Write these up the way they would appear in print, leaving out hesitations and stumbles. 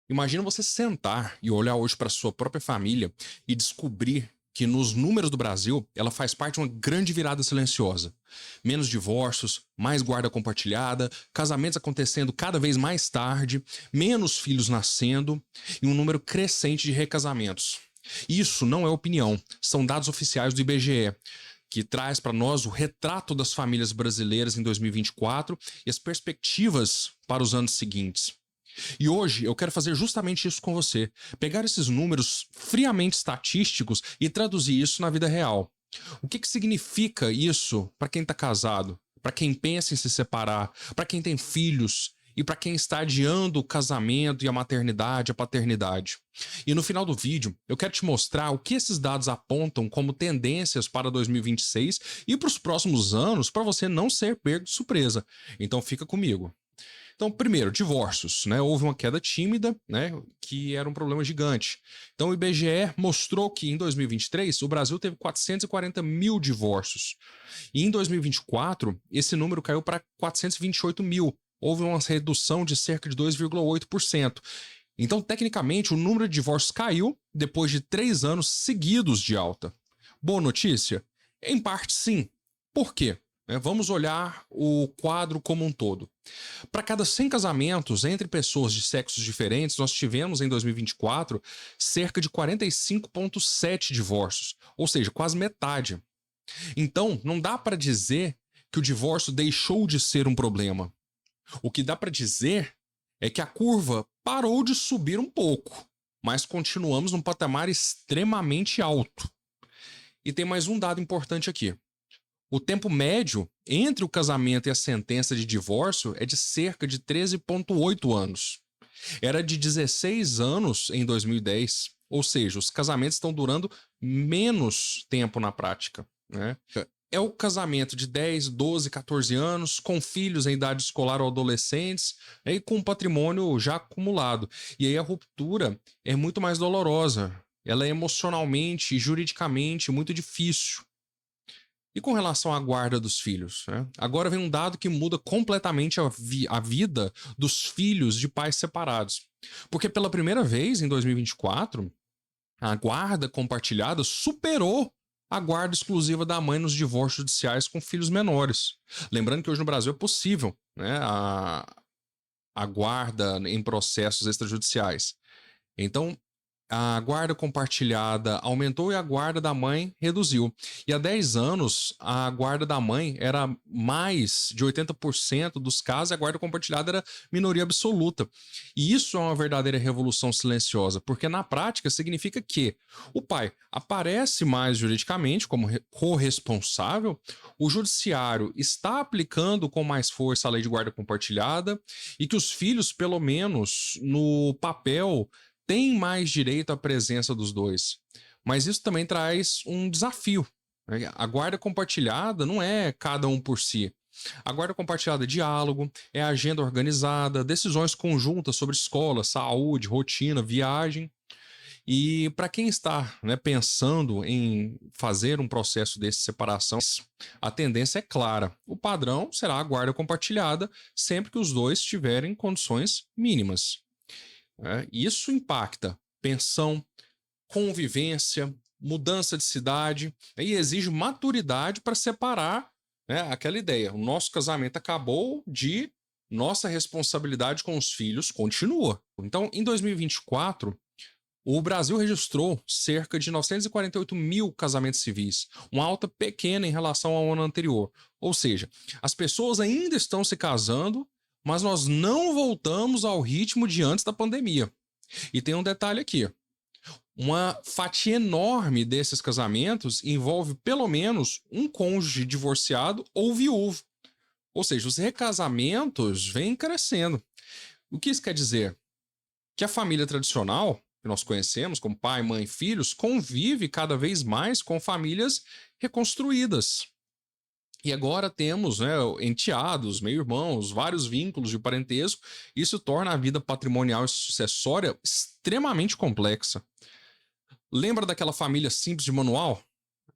Imagina você sentar e olhar hoje para sua própria família e descobrir que nos números do Brasil ela faz parte de uma grande virada silenciosa. Menos divórcios, mais guarda compartilhada, casamentos acontecendo cada vez mais tarde, menos filhos nascendo e um número crescente de recasamentos. Isso não é opinião, são dados oficiais do IBGE, que traz para nós o retrato das famílias brasileiras em 2024 e as perspectivas para os anos seguintes. E hoje eu quero fazer justamente isso com você. Pegar esses números friamente estatísticos e traduzir isso na vida real. O que significa isso para quem está casado, para quem pensa em se separar, para quem tem filhos e para quem está adiando o casamento e a maternidade, a paternidade. E no final do vídeo eu quero te mostrar o que esses dados apontam como tendências para 2026 e para os próximos anos, para você não ser pego de surpresa. Então fica comigo. Então, primeiro, divórcios, né? Houve uma queda tímida, né? Que era um problema gigante. Então, o IBGE mostrou que em 2023 o Brasil teve 440 mil divórcios. E em 2024, esse número caiu para 428 mil. Houve uma redução de cerca de 2,8%. Então, tecnicamente, o número de divórcios caiu depois de 3 anos seguidos de alta. Boa notícia? Em parte, sim. Por quê? Vamos olhar o quadro como um todo. Para cada 100 casamentos entre pessoas de sexos diferentes, nós tivemos em 2024 cerca de 45,7 divórcios, ou seja, quase metade. Então, não dá para dizer que o divórcio deixou de ser um problema. O que dá para dizer é que a curva parou de subir um pouco, mas continuamos num patamar extremamente alto. E tem mais um dado importante aqui. O tempo médio entre o casamento e a sentença de divórcio é de cerca de 13,8 anos. Era de 16 anos em 2010, ou seja, os casamentos estão durando menos tempo na prática, né? É o casamento de 10, 12, 14 anos, com filhos em idade escolar ou adolescentes, e com patrimônio já acumulado. E aí a ruptura é muito mais dolorosa. Ela é emocionalmente e juridicamente muito difícil. E com relação à guarda dos filhos? Né? Agora vem um dado que muda completamente a vida dos filhos de pais separados. Porque pela primeira vez, em 2024, a guarda compartilhada superou a guarda exclusiva da mãe nos divórcios judiciais com filhos menores. Lembrando que hoje no Brasil é possível, né, a guarda em processos extrajudiciais. Então, a guarda compartilhada aumentou e a guarda da mãe reduziu. E há 10 anos, a guarda da mãe era mais de 80% dos casos, e a guarda compartilhada era minoria absoluta. E isso é uma verdadeira revolução silenciosa, porque na prática significa que o pai aparece mais juridicamente como corresponsável, o judiciário está aplicando com mais força a lei de guarda compartilhada e que os filhos, pelo menos no papel, tem mais direito à presença dos dois. Mas isso também traz um desafio. A guarda compartilhada não é cada um por si. A guarda compartilhada é diálogo, é agenda organizada, decisões conjuntas sobre escola, saúde, rotina, viagem. E para quem está, né, pensando em fazer um processo desse de separação, a tendência é clara. O padrão será a guarda compartilhada sempre que os dois tiverem condições mínimas. Isso impacta pensão, convivência, mudança de cidade, e exige maturidade para separar, né, aquela ideia. O nosso casamento acabou, de nossa responsabilidade com os filhos continua. Então, em 2024, o Brasil registrou cerca de 948 mil casamentos civis, uma alta pequena em relação ao ano anterior. Ou seja, as pessoas ainda estão se casando, mas nós não voltamos ao ritmo de antes da pandemia. E tem um detalhe aqui. Uma fatia enorme desses casamentos envolve pelo menos um cônjuge divorciado ou viúvo. Ou seja, os recasamentos vêm crescendo. O que isso quer dizer? Que a família tradicional, que nós conhecemos como pai, mãe e filhos, convive cada vez mais com famílias reconstruídas. E agora temos, né, enteados, meio-irmãos, vários vínculos de parentesco. Isso torna a vida patrimonial e sucessória extremamente complexa. Lembra daquela família simples de manual?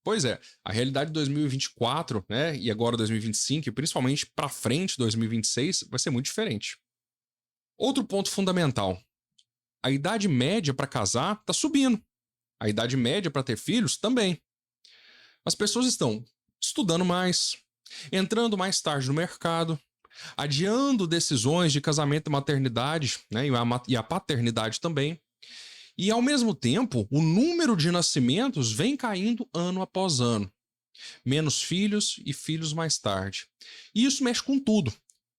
Pois é, a realidade de 2024, né, e agora 2025, e principalmente para frente 2026, vai ser muito diferente. Outro ponto fundamental. A idade média para casar está subindo. A idade média para ter filhos também. As pessoas estão estudando mais, entrando mais tarde no mercado, adiando decisões de casamento e maternidade, né, e a paternidade também. E, ao mesmo tempo, o número de nascimentos vem caindo ano após ano. Menos filhos e filhos mais tarde. E isso mexe com tudo.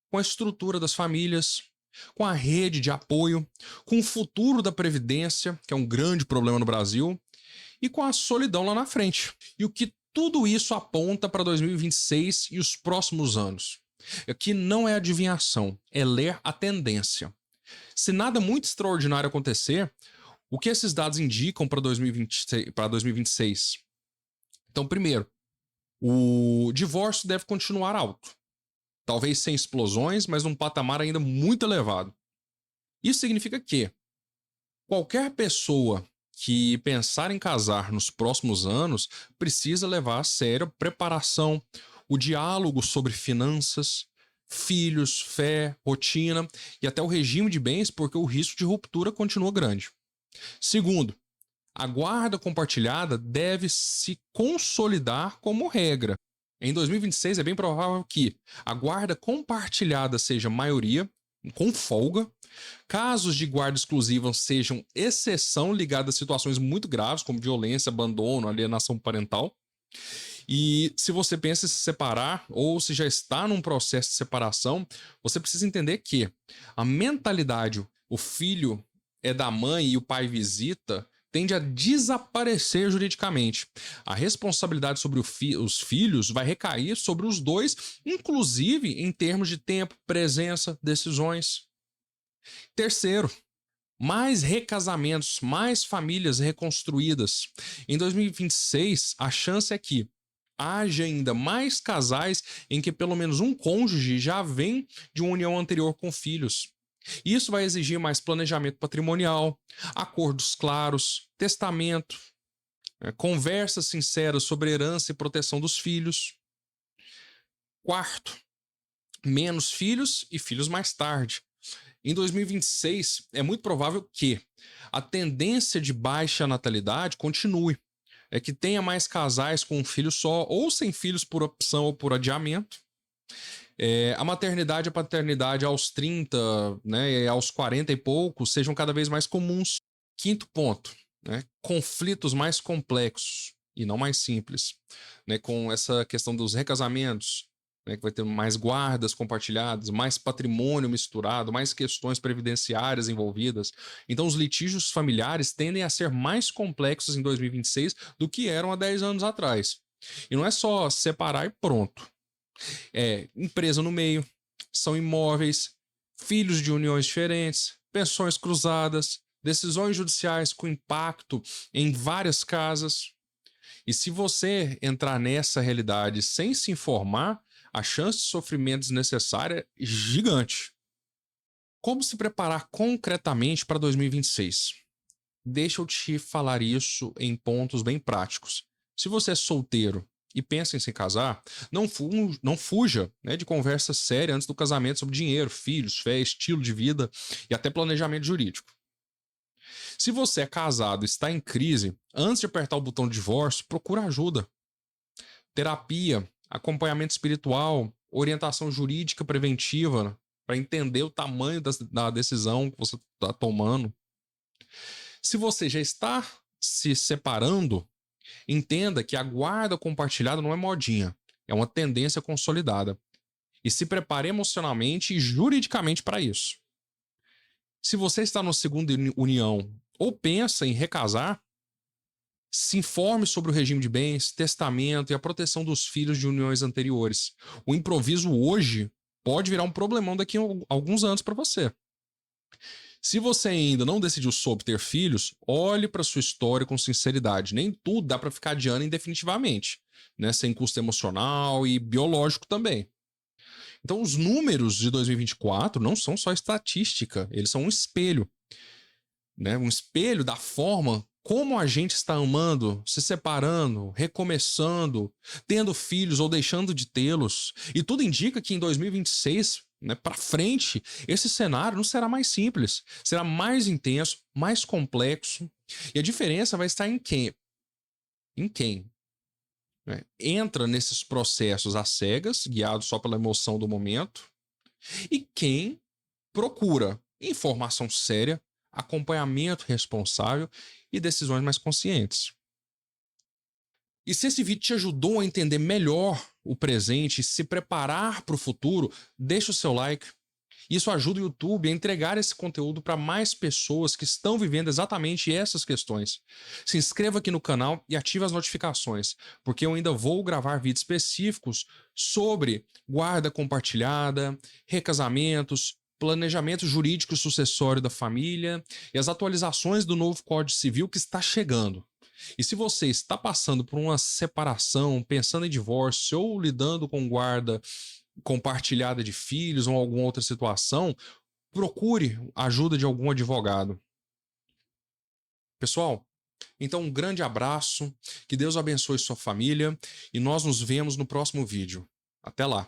Com a estrutura das famílias, com a rede de apoio, com o futuro da Previdência, que é um grande problema no Brasil, e com a solidão lá na frente. E o que tudo isso aponta para 2026 e os próximos anos? Aqui não é adivinhação, é ler a tendência. Se nada muito extraordinário acontecer, o que esses dados indicam para 2026? Então, primeiro, o divórcio deve continuar alto. Talvez sem explosões, mas num patamar ainda muito elevado. Isso significa que qualquer pessoa que pensar em casar nos próximos anos precisa levar a sério a preparação, o diálogo sobre finanças, filhos, fé, rotina e até o regime de bens, porque o risco de ruptura continua grande. Segundo, a guarda compartilhada deve se consolidar como regra. Em 2026 é bem provável que a guarda compartilhada seja maioria, com folga. Casos de guarda exclusiva sejam exceção ligada a situações muito graves, como violência, abandono, alienação parental. E se você pensa em se separar ou se já está num processo de separação, você precisa entender que a mentalidade, o filho é da mãe e o pai visita, tende a desaparecer juridicamente. A responsabilidade sobre os filhos vai recair sobre os dois, inclusive em termos de tempo, presença, decisões. Terceiro, mais recasamentos, mais famílias reconstruídas. Em 2026, a chance é que haja ainda mais casais em que pelo menos um cônjuge já vem de uma união anterior com filhos. Isso vai exigir mais planejamento patrimonial, acordos claros, testamento, conversas sinceras sobre herança e proteção dos filhos. Quarto, menos filhos e filhos mais tarde. Em 2026, é muito provável que a tendência de baixa natalidade continue. É que tenha mais casais com um filho só ou sem filhos por opção ou por adiamento. A maternidade e a paternidade aos 30, né, e aos 40 e poucos sejam cada vez mais comuns. Quinto ponto, né, conflitos mais complexos e não mais simples, né, com essa questão dos recasamentos, né, que vai ter mais guardas compartilhadas, mais patrimônio misturado, mais questões previdenciárias envolvidas. Então os litígios familiares tendem a ser mais complexos em 2026 do que eram há 10 anos atrás. E não é só separar e pronto. Empresa no meio, são imóveis, filhos de uniões diferentes, pensões cruzadas, decisões judiciais com impacto em várias casas. E se você entrar nessa realidade sem se informar, a chance de sofrimento desnecessário é gigante. Como se preparar concretamente para 2026? Deixa eu te falar isso em pontos bem práticos. Se você é solteiro e pensa em se casar, não fuja, né, de conversa séria antes do casamento sobre dinheiro, filhos, fé, estilo de vida e até planejamento jurídico. Se você é casado e está em crise, antes de apertar o botão de divórcio, procura ajuda. Terapia, acompanhamento espiritual, orientação jurídica preventiva, para entender o tamanho da decisão que você está tomando. Se você já está se separando, entenda que a guarda compartilhada não é modinha, é uma tendência consolidada. E se prepare emocionalmente e juridicamente para isso. Se você está na segunda união ou pensa em recasar, se informe sobre o regime de bens, testamento e a proteção dos filhos de uniões anteriores. O improviso hoje pode virar um problemão daqui a alguns anos para você. Se você ainda não decidiu sobre ter filhos, olhe para sua história com sinceridade. Nem tudo dá para ficar adiando indefinitivamente, né? Sem custo emocional e biológico também. Então, os números de 2024 não são só estatística, eles são um espelho, né? Um espelho da forma como a gente está amando, se separando, recomeçando, tendo filhos ou deixando de tê-los. E tudo indica que em 2026 né, para frente, esse cenário não será mais simples, será mais intenso, mais complexo. E a diferença vai estar em quem? Em quem? Né, entra nesses processos às cegas, guiado só pela emoção do momento, e quem procura informação séria, acompanhamento responsável e decisões mais conscientes. E se esse vídeo te ajudou a entender melhor o presente e se preparar para o futuro, deixa o seu like. Isso ajuda o YouTube a entregar esse conteúdo para mais pessoas que estão vivendo exatamente essas questões. Se inscreva aqui no canal e ative as notificações, porque eu ainda vou gravar vídeos específicos sobre guarda compartilhada, recasamentos, planejamento jurídico sucessório da família e as atualizações do novo Código Civil que está chegando. E se você está passando por uma separação, pensando em divórcio ou lidando com guarda compartilhada de filhos ou alguma outra situação, procure a ajuda de algum advogado. Pessoal, então um grande abraço, que Deus abençoe sua família e nós nos vemos no próximo vídeo. Até lá!